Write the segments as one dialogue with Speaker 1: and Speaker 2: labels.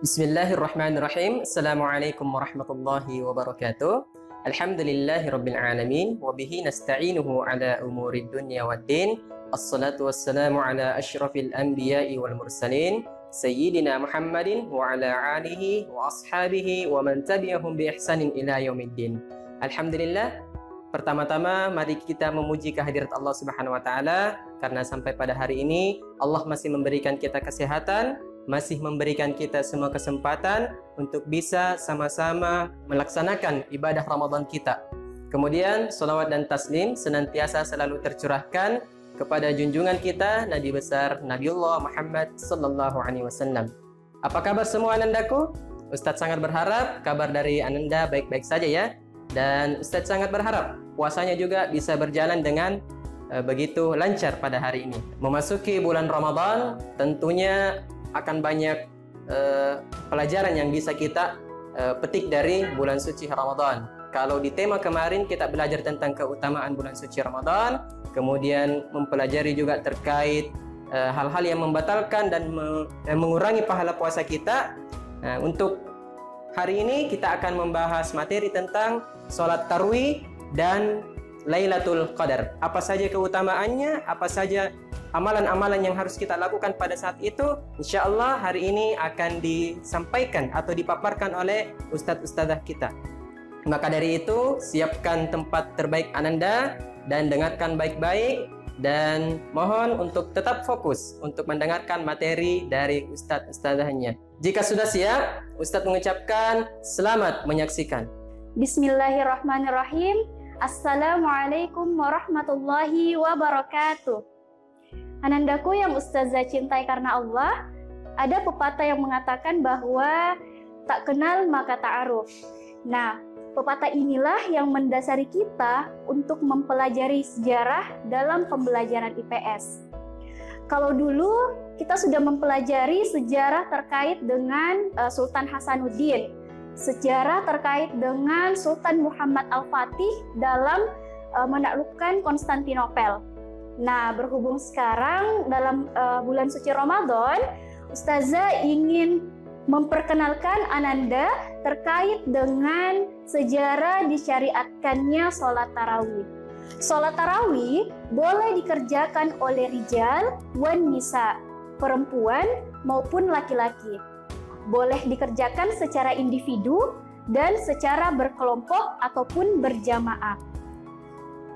Speaker 1: Bismillahirrahmanirrahim. Assalamualaikum warahmatullahi wabarakatuh. Alhamdulillahi rabbil alamin. Wabihi nasta'inuhu ala umurid dunya waddin. Assalatu wassalamu ala ashrafil anbiya'i wal mursalin Sayyidina Muhammadin wa ala alihi wa ashabihi wa man tabi'ahum bi ihsanin ila yaumiddin. Alhamdulillah, pertama-tama mari kita memuji kehadirat Allah Subhanahu wa taala karena sampai pada hari ini Allah masih memberikan kita kesehatan, masih memberikan kita semua kesempatan untuk bisa sama-sama melaksanakan ibadah Ramadan kita. Kemudian salawat dan taslim senantiasa selalu tercurahkan kepada junjungan kita Nabi besar Nabiullah Muhammad sallallahu alaihi wasallam. Apa kabar semua anandaku? Ustadz sangat berharap kabar dari ananda baik-baik saja ya. Dan Ustadz sangat berharap puasanya juga bisa berjalan dengan begitu lancar pada hari ini. Memasuki bulan Ramadan tentunya akan banyak pelajaran yang bisa kita petik dari bulan suci Ramadan. Kalau di tema kemarin kita belajar tentang keutamaan bulan suci Ramadan, kemudian mempelajari juga terkait hal-hal yang membatalkan dan mengurangi pahala puasa kita. Untuk hari ini kita akan membahas materi tentang sholat tarawih dan Lailatul Qadar. Apa saja keutamaannya, apa saja amalan-amalan yang harus kita lakukan pada saat itu, insya Allah hari ini akan disampaikan atau dipaparkan oleh ustadz-ustadzah kita. Maka dari itu, siapkan tempat terbaik ananda dan dengarkan baik-baik, dan mohon untuk tetap fokus untuk mendengarkan materi dari ustadz-ustadzahnya. Jika sudah siap, ustadz mengucapkan selamat menyaksikan.
Speaker 2: Bismillahirrahmanirrahim. Assalamualaikum warahmatullahi wabarakatuh. Anandaku yang ustazah cintai karena Allah, ada pepatah yang mengatakan bahwa tak kenal maka ta'aruf. Nah, pepatah inilah yang mendasari kita untuk mempelajari sejarah dalam pembelajaran IPS. Kalau dulu kita sudah mempelajari sejarah terkait dengan Sultan Hasanuddin, sejarah terkait dengan Sultan Muhammad Al-Fatih dalam menaklukkan Konstantinopel. Nah, berhubung sekarang dalam bulan suci Ramadan, Ustazah ingin memperkenalkan ananda terkait dengan sejarah disyariatkannya sholat tarawih. Sholat tarawih boleh dikerjakan oleh rijal wan nisa, perempuan maupun laki-laki. Boleh dikerjakan secara individu dan secara berkelompok ataupun berjamaah.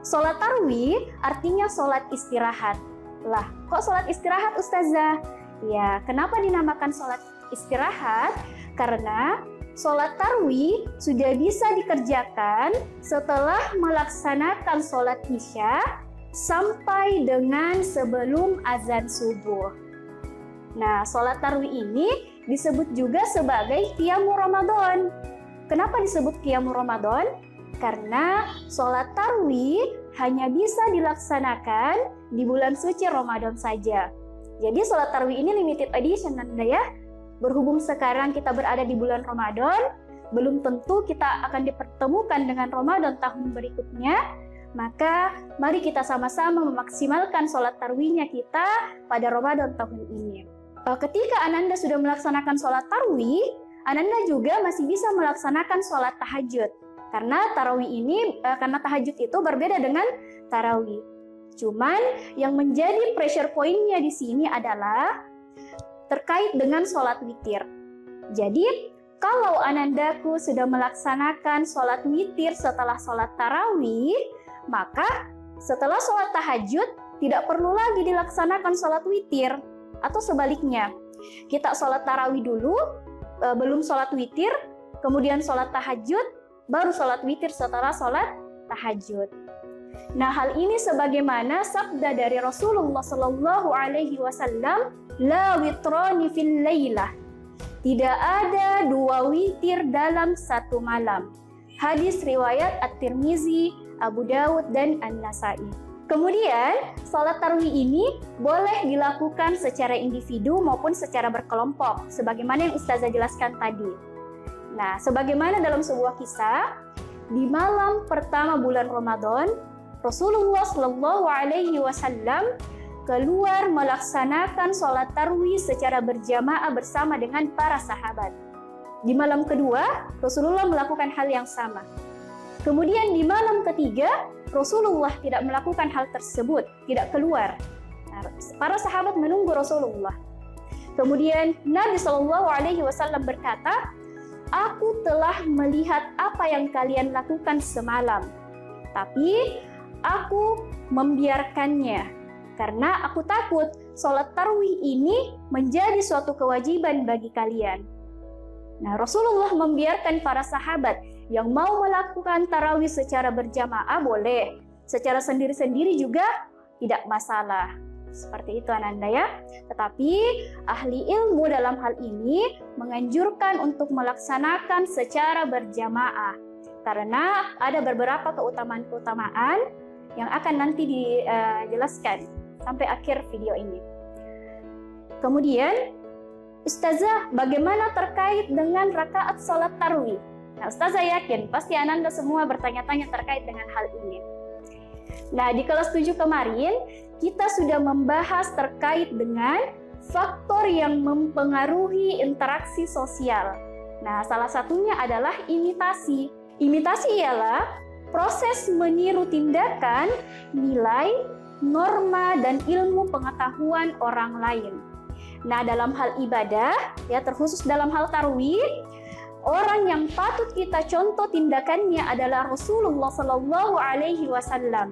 Speaker 2: Sholat tarawih artinya sholat istirahat. Lah, kok sholat istirahat Ustazah? Ya, kenapa dinamakan sholat istirahat? Karena sholat tarawih sudah bisa dikerjakan setelah melaksanakan sholat isya sampai dengan sebelum azan subuh. Nah, sholat tarawih ini disebut juga sebagai qiyamul Ramadan. Kenapa disebut qiyamul Ramadan? Karena sholat tarawih hanya bisa dilaksanakan di bulan suci Ramadan saja. Jadi sholat tarawih ini limited edition Anda ya. Berhubung sekarang kita berada di bulan Ramadan, belum tentu kita akan dipertemukan dengan Ramadan tahun berikutnya. Maka mari kita sama-sama memaksimalkan sholat tarawihnya kita pada Ramadan tahun ini. Ketika ananda sudah melaksanakan sholat tarawih, ananda juga masih bisa melaksanakan sholat tahajud. Karena tarawih ini, karena tahajud itu berbeda dengan tarawih. Cuman yang menjadi pressure point-nya di sini adalah terkait dengan sholat witir. Jadi, kalau anandaku sudah melaksanakan sholat witir setelah sholat tarawih, maka setelah sholat tahajud tidak perlu lagi dilaksanakan sholat witir. Atau sebaliknya, kita sholat tarawih dulu, belum sholat witir, kemudian sholat tahajud, baru sholat witir setelah sholat tahajud. Nah, hal ini sebagaimana sabda dari Rasulullah Shallallahu Alaihi Wasallam, la witrani fil lailah. Tidak ada dua witir dalam satu malam. Hadis riwayat At-Tirmizi, Abu Dawud dan An-Nasai. Kemudian, sholat tarawih ini boleh dilakukan secara individu maupun secara berkelompok, sebagaimana yang Ustazah jelaskan tadi. Nah, sebagaimana dalam sebuah kisah, di malam pertama bulan Ramadan, Rasulullah Shallallahu Alaihi Wasallam keluar melaksanakan sholat tarawih secara berjamaah bersama dengan para sahabat. Di malam kedua, Rasulullah melakukan hal yang sama. Kemudian di malam ketiga, Rasulullah tidak melakukan hal tersebut, tidak keluar. Nah, para sahabat menunggu Rasulullah. Kemudian Nabi SAW berkata, "Aku telah melihat apa yang kalian lakukan semalam, tapi aku membiarkannya karena aku takut sholat tarawih ini menjadi suatu kewajiban bagi kalian." Nah, Rasulullah membiarkan para sahabat yang mau melakukan tarawih secara berjamaah boleh, secara sendiri-sendiri juga tidak masalah. Seperti itu Ananda ya. Tetapi ahli ilmu dalam hal ini menganjurkan untuk melaksanakan secara berjamaah karena ada beberapa keutamaan-keutamaan yang akan nanti dijelaskan sampai akhir video ini. Kemudian, Ustazah, bagaimana terkait dengan rakaat sholat tarawih? Nah, Ustazah yakin pasti Ananda semua bertanya-tanya terkait dengan hal ini. Nah, di kelas 7 kemarin kita sudah membahas terkait dengan faktor yang mempengaruhi interaksi sosial. Nah, salah satunya adalah imitasi. Imitasi ialah proses meniru tindakan, nilai, norma, dan ilmu pengetahuan orang lain. Nah, dalam hal ibadah, ya terkhusus dalam hal tarawih, orang yang patut kita contoh tindakannya adalah Rasulullah SAW.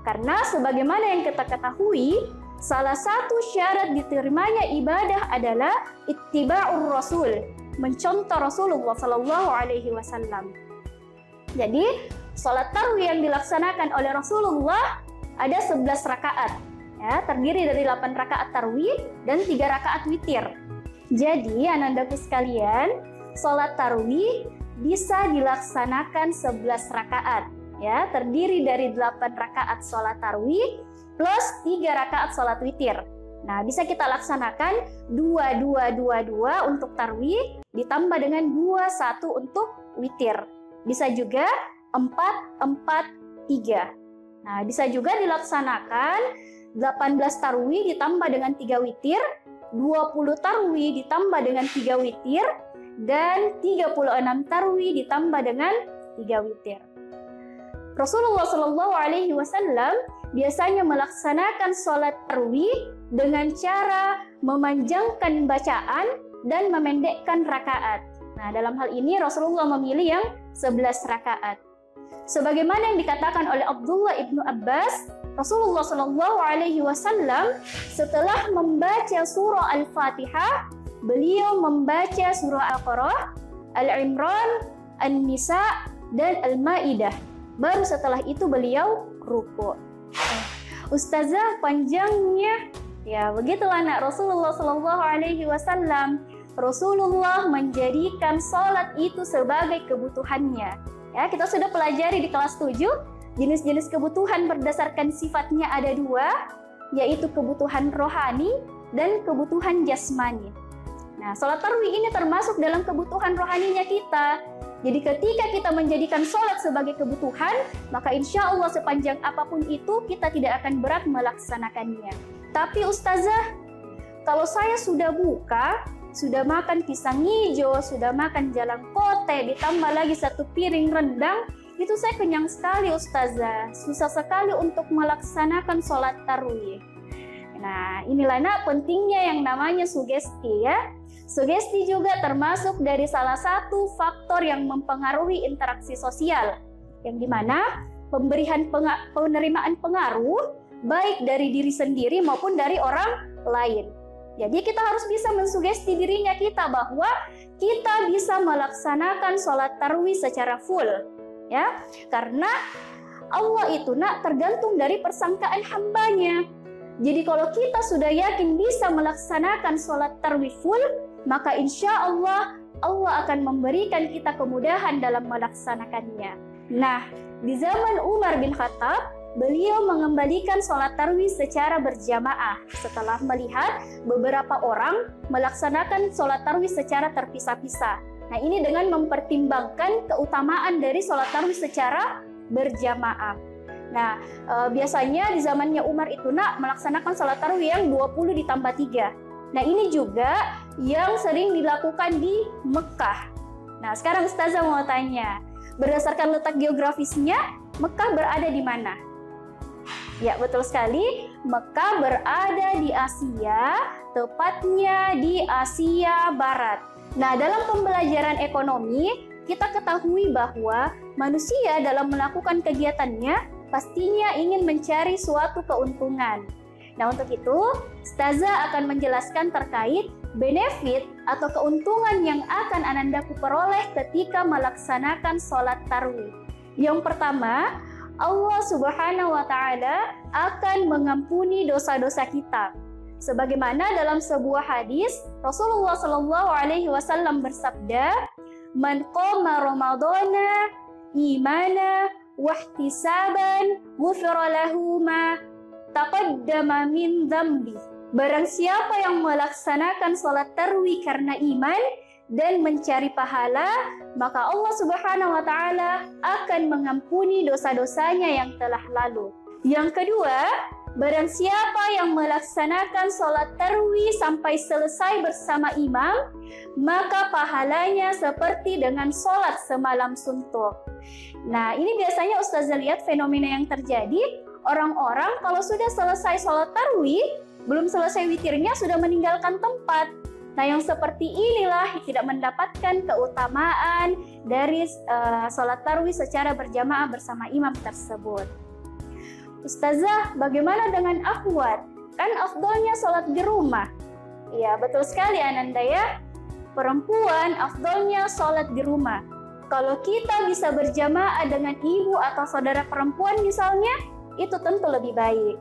Speaker 2: Karena sebagaimana yang kita ketahui, salah satu syarat diterimanya ibadah adalah ittiba'ur Rasul, mencontoh Rasulullah SAW. Jadi, sholat tarawih yang dilaksanakan oleh Rasulullah ada 11 rakaat, ya, terdiri dari 8 rakaat tarawih dan 3 rakaat witir. Jadi, anandaku sekalian, sholat tarawih bisa dilaksanakan 11 rakaat, ya, terdiri dari 8 rakaat sholat tarawih plus 3 rakaat sholat witir. Nah, bisa kita laksanakan 2-2-2-2 untuk tarawih ditambah dengan 2-1 untuk witir. Bisa juga 4-4-3. Nah, bisa juga dilaksanakan 18 tarawih ditambah dengan 3 witir, 20 tarawih ditambah dengan 3 witir, dan 36 tarawih ditambah dengan 3 witir. Rasulullah SAW biasanya melaksanakan sholat tarawih dengan cara memanjangkan bacaan dan memendekkan rakaat. Nah, dalam hal ini Rasulullah memilih yang 11 rakaat. Sebagaimana yang dikatakan oleh Abdullah ibnu Abbas, Rasulullah SAW setelah membaca surah Al-Fatihah, beliau membaca surah Al-Baqarah, Al-Imran, An-Nisa, dan Al-Maidah. Baru setelah itu beliau ruku'. Ustazah, panjangnya ya begitulah anak Rasulullah SAW. Rasulullah menjadikan sholat itu sebagai kebutuhannya. Ya, kita sudah pelajari di kelas 7, jenis-jenis kebutuhan berdasarkan sifatnya ada 2, yaitu kebutuhan rohani dan kebutuhan jasmani. Nah, sholat tarawih ini termasuk dalam kebutuhan rohaninya kita. Jadi ketika kita menjadikan sholat sebagai kebutuhan, maka insya Allah sepanjang apapun itu kita tidak akan berat melaksanakannya. Tapi Ustazah, kalau saya sudah buka, sudah makan pisang hijau, sudah makan jalang kote, ditambah lagi 1 piring rendang, itu saya kenyang sekali Ustazah. Susah sekali untuk melaksanakan sholat tarawih. Nah, inilah nak pentingnya yang namanya sugesti ya. Sugesti juga termasuk dari salah satu faktor yang mempengaruhi interaksi sosial, yang dimana penerimaan pengaruh baik dari diri sendiri maupun dari orang lain. Jadi kita harus bisa mensugesti dirinya kita bahwa kita bisa melaksanakan sholat tarawih secara full, ya, karena Allah itu nak tergantung dari persangkaan hambanya. Jadi kalau kita sudah yakin bisa melaksanakan sholat tarawih full, maka insya Allah Allah akan memberikan kita kemudahan dalam melaksanakannya. Nah, di zaman Umar bin Khattab, beliau mengembalikan sholat tarawih secara berjamaah setelah melihat beberapa orang melaksanakan sholat tarawih secara terpisah-pisah. Nah, ini dengan mempertimbangkan keutamaan dari sholat tarawih secara berjamaah. Nah, biasanya di zamannya Umar itu melaksanakan sholat tarawih yang 20 ditambah 3. Nah, ini juga yang sering dilakukan di Mekah. Nah, sekarang Ustazah mau tanya, berdasarkan letak geografisnya, Mekah berada di mana? Ya, betul sekali. Mekah berada di Asia, tepatnya di Asia Barat. Nah, dalam pembelajaran ekonomi, kita ketahui bahwa manusia dalam melakukan kegiatannya pastinya ingin mencari suatu keuntungan. Nah, untuk itu, Ustazah akan menjelaskan terkait benefit atau keuntungan yang akan Anandaku peroleh ketika melaksanakan sholat tarawih. Yang pertama, Allah Subhanahu wa Ta'ala akan mengampuni dosa-dosa kita. Sebagaimana dalam sebuah hadis, Rasulullah Shallallahu Alaihi Wasallam bersabda, "Man qama Ramadana imana wahtisaban ghufira lahu ma taqaddama min dzambi." Barang siapa yang melaksanakan sholat tarawih karena iman dan mencari pahala, maka Allah Subhanahu wa Ta'ala akan mengampuni dosa-dosanya yang telah lalu. Yang kedua, barang siapa yang melaksanakan sholat tarawih sampai selesai bersama imam, maka pahalanya seperti dengan sholat semalam suntuk. Nah, ini biasanya Ustazah lihat fenomena yang terjadi, orang-orang kalau sudah selesai sholat tarawih, belum selesai witirnya sudah meninggalkan tempat. Nah, yang seperti inilah tidak mendapatkan keutamaan dari sholat tarawih secara berjamaah bersama imam tersebut. Ustazah, bagaimana dengan akhwat? Kan afdolnya sholat di rumah. Ya, betul sekali Ananda ya. Perempuan afdolnya sholat di rumah. Kalau kita bisa berjamaah dengan ibu atau saudara perempuan misalnya, itu tentu lebih baik.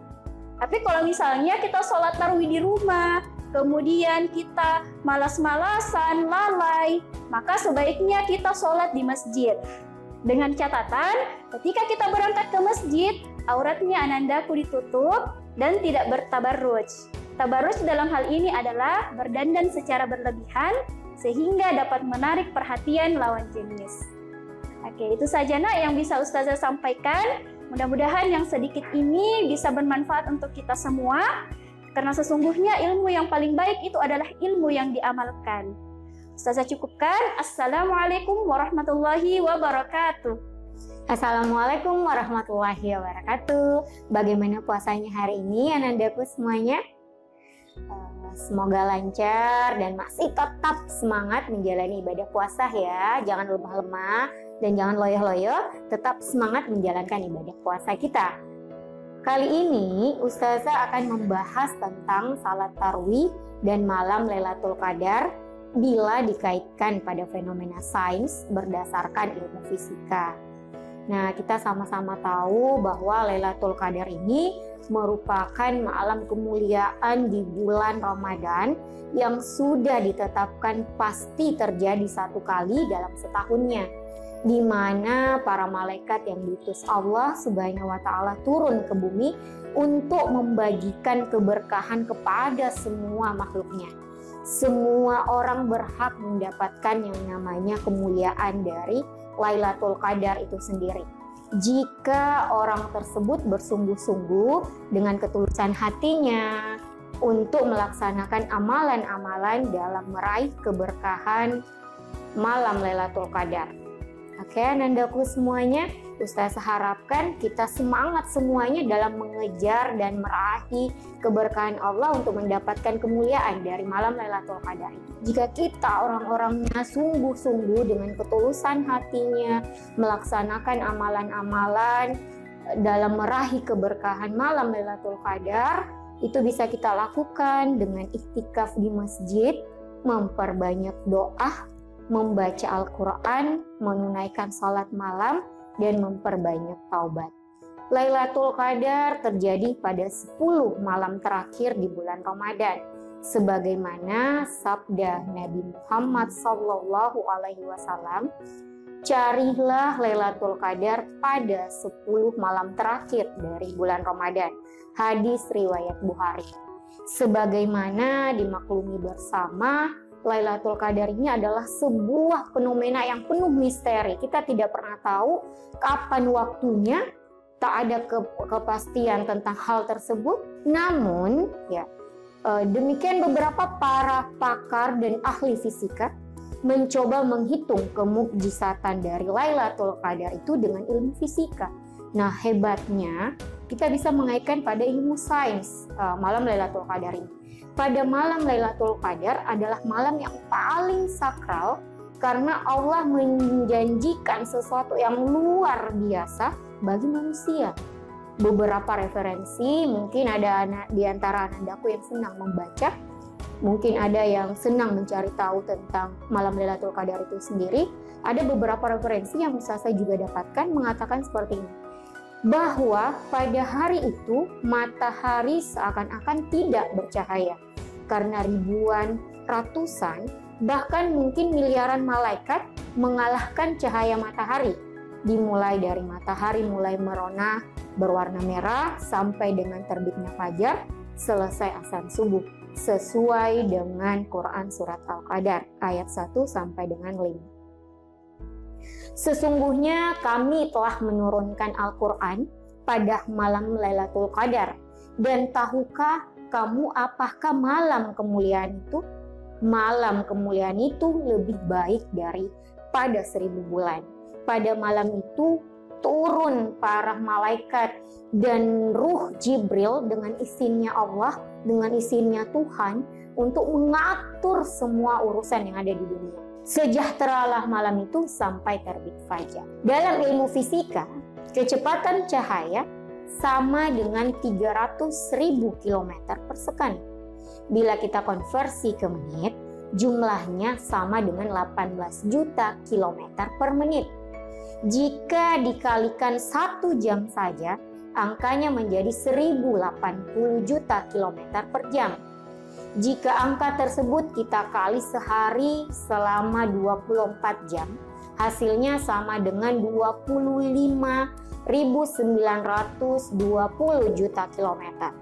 Speaker 2: Tapi kalau misalnya kita sholat tarawih di rumah, kemudian kita malas-malasan, lalai, maka sebaiknya kita sholat di masjid. Dengan catatan, ketika kita berangkat ke masjid, auratnya Anandaku ditutup dan tidak bertabarruj. Tabarruj dalam hal ini adalah berdandan secara berlebihan sehingga dapat menarik perhatian lawan jenis. Oke, itu saja nak yang bisa Ustazah sampaikan. Mudah-mudahan yang sedikit ini bisa bermanfaat untuk kita semua, karena sesungguhnya ilmu yang paling baik itu adalah ilmu yang diamalkan. Ustazah cukupkan. Assalamualaikum warahmatullahi wabarakatuh.
Speaker 3: Assalamualaikum warahmatullahi wabarakatuh. Bagaimana puasanya hari ini Anandaku semuanya? Semoga lancar dan masih tetap semangat menjalani ibadah puasa ya. Jangan lemah-lemah dan jangan loyo-loyo, tetap semangat menjalankan ibadah puasa kita. Kali ini Ustazah akan membahas tentang salat tarawih dan malam Lailatul Qadar bila dikaitkan pada fenomena sains berdasarkan ilmu fisika. Nah, kita sama-sama tahu bahwa Lailatul Qadar ini merupakan malam kemuliaan di bulan Ramadan yang sudah ditetapkan pasti terjadi satu kali dalam setahunnya, di mana para malaikat yang diutus Allah Subhanahu wa Ta'ala turun ke bumi untuk membagikan keberkahan kepada semua makhluknya. Semua orang berhak mendapatkan yang namanya kemuliaan dari Lailatul Qadar itu sendiri. Jika orang tersebut bersungguh-sungguh dengan ketulusan hatinya untuk melaksanakan amalan-amalan dalam meraih keberkahan malam Lailatul Qadar. Oke, Anandaku semuanya, Ustazah harapkan kita semangat semuanya dalam mengejar dan meraih keberkahan Allah untuk mendapatkan kemuliaan dari malam Lailatul Qadar. Jika kita orang-orangnya sungguh-sungguh dengan ketulusan hatinya melaksanakan amalan-amalan dalam meraih keberkahan malam Lailatul Qadar, itu bisa kita lakukan dengan iktikaf di masjid, memperbanyak doa, membaca Al-Quran, menunaikan salat malam, dan memperbanyak taubat. Lailatul Qadar terjadi pada 10 malam terakhir di bulan Ramadan, sebagaimana sabda Nabi Muhammad SAW, carilah Lailatul Qadar pada 10 malam terakhir dari bulan Ramadan. Hadis riwayat Bukhari. Sebagaimana dimaklumi bersama, Lailatul Qadar ini adalah sebuah fenomena yang penuh misteri. Kita tidak pernah tahu kapan waktunya, tak ada kepastian tentang hal tersebut. Namun, ya, demikian beberapa para pakar dan ahli fisika mencoba menghitung kemukjizatan dari Lailatul Qadar itu dengan ilmu fisika. Nah, hebatnya kita bisa mengaitkan pada ilmu sains malam Lailatul Qadar ini. Pada malam Lailatul Qadar adalah malam yang paling sakral karena Allah menjanjikan sesuatu yang luar biasa bagi manusia. Beberapa referensi, mungkin ada di antara anandaku yang senang membaca, mungkin ada yang senang mencari tahu tentang malam Lailatul Qadar itu sendiri. Ada beberapa referensi yang saya juga dapatkan mengatakan seperti ini, bahwa pada hari itu matahari seakan-akan tidak bercahaya karena ribuan, ratusan, bahkan mungkin miliaran malaikat mengalahkan cahaya matahari. Dimulai dari matahari mulai merona berwarna merah sampai dengan terbitnya fajar, selesai azan subuh, sesuai dengan Quran Surat Al-Qadar ayat 1 sampai dengan 5. Sesungguhnya kami telah menurunkan Al-Quran pada malam Lailatul Qadar. Dan tahukah kamu apakah malam kemuliaan itu? Malam kemuliaan itu lebih baik daripada 1000 bulan. Pada malam itu turun para malaikat dan ruh Jibril dengan izinnya Allah, dengan izinnya Tuhan untuk mengatur semua urusan yang ada di dunia. Sejahteralah malam itu sampai terbit fajar. Dalam ilmu fisika, kecepatan cahaya sama dengan 300.000 km per second. Bila kita konversi ke menit, jumlahnya sama dengan 18 juta kilometer per menit. Jika dikalikan 1 jam saja, angkanya menjadi 1080 juta kilometer per jam. Jika angka tersebut kita kali sehari selama 24 jam, hasilnya sama dengan 25.920 juta kilometer.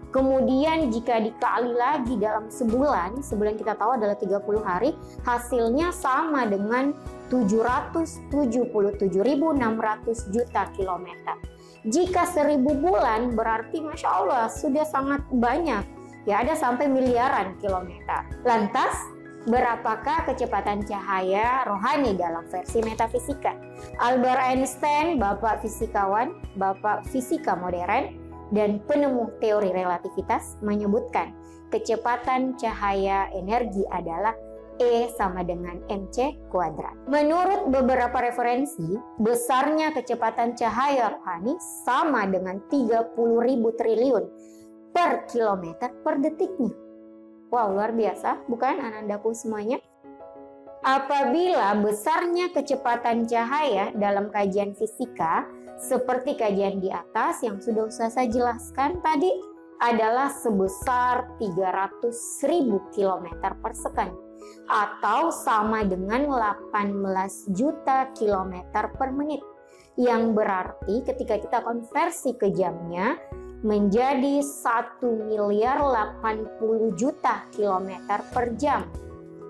Speaker 3: Kemudian jika dikali lagi dalam sebulan kita tahu adalah 30 hari, hasilnya sama dengan 777.600 juta kilometer. Jika 1000 bulan berarti Masya Allah sudah sangat banyak, ya ada sampai miliaran kilometer. Lantas, berapakah kecepatan cahaya rohani dalam versi metafisika? Albert Einstein, bapak fisikawan, bapak fisika modern, dan penemu teori relativitas menyebutkan kecepatan cahaya energi adalah E sama dengan mc kuadrat. Menurut beberapa referensi, besarnya kecepatan cahaya rohani sama dengan 30.000 triliun per kilometer per detiknya. Wow, luar biasa, bukan anandaku semuanya? Apabila besarnya kecepatan cahaya dalam kajian fisika, seperti kajian di atas yang sudah saya jelaskan tadi, adalah sebesar 300.000 km per second, atau sama dengan 18 juta kilometer per menit. Yang berarti ketika kita konversi ke jamnya, menjadi 1.080.000.000 kilometer per jam.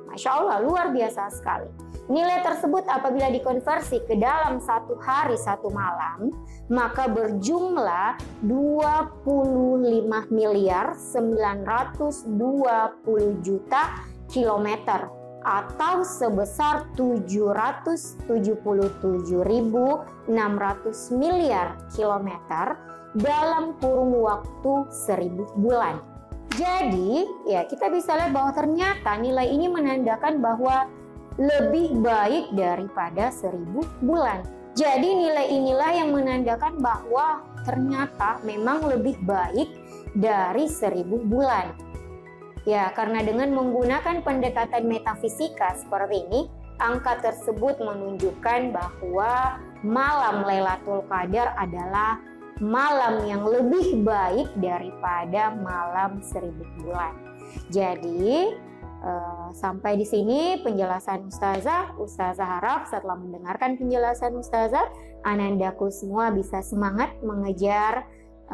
Speaker 3: Masya Allah, luar biasa sekali. Nilai tersebut apabila dikonversi ke dalam 1 hari 1 malam, maka berjumlah 25.920.000.000 kilometer atau sebesar 777.600 miliar kilometer dalam kurun waktu 1000 bulan. Jadi, ya kita bisa lihat bahwa ternyata nilai ini menandakan bahwa lebih baik daripada 1000 bulan. Jadi nilai inilah yang menandakan bahwa ternyata memang lebih baik dari 1000 bulan. Ya, karena dengan menggunakan pendekatan metafisika seperti ini, angka tersebut menunjukkan bahwa malam Lailatul Qadar adalah malam yang lebih baik daripada malam 1000 bulan. Jadi sampai di sini penjelasan Ustazah. Ustazah harap setelah mendengarkan penjelasan Ustazah, anandaku semua bisa semangat mengejar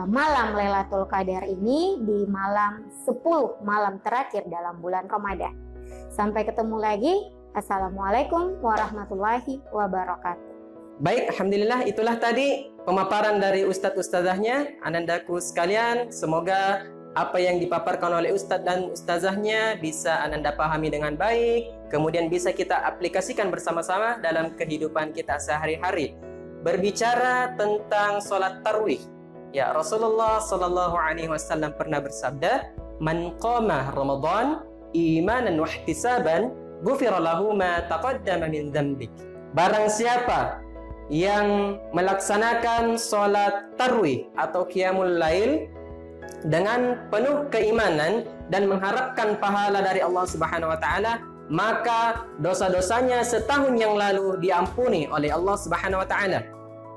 Speaker 3: malam Lailatul Qadar ini di malam 10 malam terakhir dalam bulan Ramadan. Sampai ketemu lagi. Assalamualaikum warahmatullahi wabarakatuh.
Speaker 1: Baik, alhamdulillah itulah tadi pemaparan dari Ustadz Ustazahnya. Anandaku sekalian, semoga apa yang dipaparkan oleh Ustadz dan Ustazahnya bisa Ananda pahami dengan baik, kemudian bisa kita aplikasikan bersama-sama dalam kehidupan kita sehari-hari. Berbicara tentang sholat tarawih, ya, Rasulullah Shallallahu Alaihi Wasallam pernah bersabda, "Man qama Ramadan imanan wa ihtisaban, ghufira lahu ma taqaddama min dzambik." Barang siapa yang melaksanakan sholat tarawih atau qiyamul lail dengan penuh keimanan dan mengharapkan pahala dari Allah Subhanahu wa taala, maka dosa-dosanya setahun yang lalu diampuni oleh Allah Subhanahu wa taala.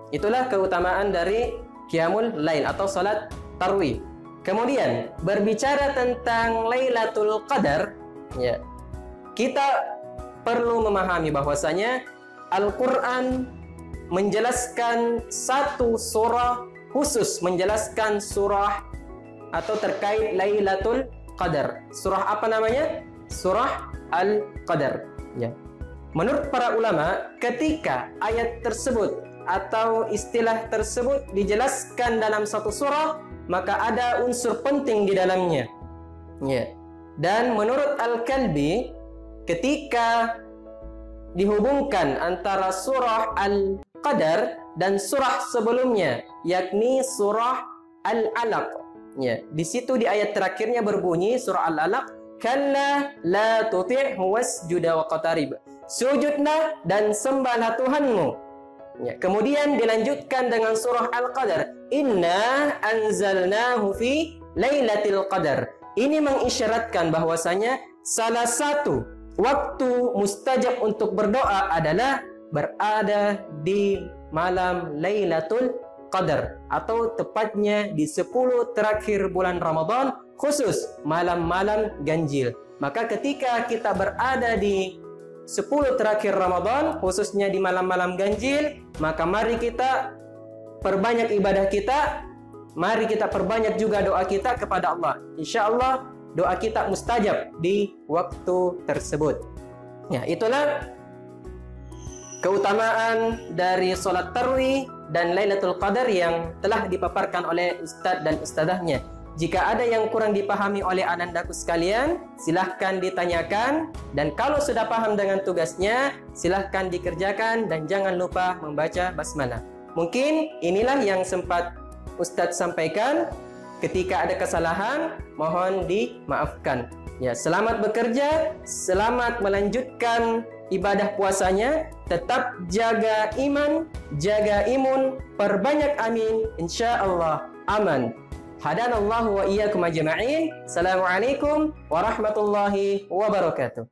Speaker 1: Itulah keutamaan dari qiyamul lail atau salat tarawih. Kemudian berbicara tentang Lailatul Qadar, ya. Kita perlu memahami bahwasanya Al-Qur'an menjelaskan satu surah khusus menjelaskan surah atau terkait Lailatul Qadar. Surah apa namanya? Surah Al-Qadar, ya. Menurut para ulama, ketika ayat tersebut atau istilah tersebut dijelaskan dalam satu surah, maka ada unsur penting di dalamnya, ya. Dan menurut Al-Kalbi, ketika dihubungkan antara surah Al-Qadar dan surah sebelumnya, yakni surah Al-Alaq, ya. Di situ di ayat terakhirnya berbunyi surah Al-Alaq, "Kalla la tuti'hu wasjud waqtarib." Sujudlah dan sembahlah Tuhanmu. Ya. Kemudian dilanjutkan dengan surah Al-Qadar, "Inna anzalnahu fi Lailatul Qadar." Ini mengisyaratkan bahwasanya salah satu waktu mustajab untuk berdoa adalah berada di malam Lailatul Qadar, atau tepatnya di 10 terakhir bulan Ramadan, khusus malam-malam ganjil. Maka ketika kita berada di 10 terakhir Ramadan, khususnya di malam-malam ganjil, maka mari kita perbanyak ibadah kita, mari kita perbanyak juga doa kita kepada Allah. Insya Allah doa kita mustajab di waktu tersebut. Ya, itulah keutamaan dari sholat tarawih dan Lailatul Qadar yang telah dipaparkan oleh Ustadz dan Ustazahnya. Jika ada yang kurang dipahami oleh anandaku sekalian, silahkan ditanyakan. Dan kalau sudah paham dengan tugasnya, silahkan dikerjakan dan jangan lupa membaca basmalah. Mungkin inilah yang sempat Ustadz sampaikan. Ketika ada kesalahan, mohon dimaafkan. Ya, selamat bekerja, selamat melanjutkan ibadah puasanya, tetap jaga iman, jaga imun, perbanyak amin, insya Allah aman. Hadanallahu wa iyyakum ajma'in. Assalamualaikum warahmatullahi wabarakatuh.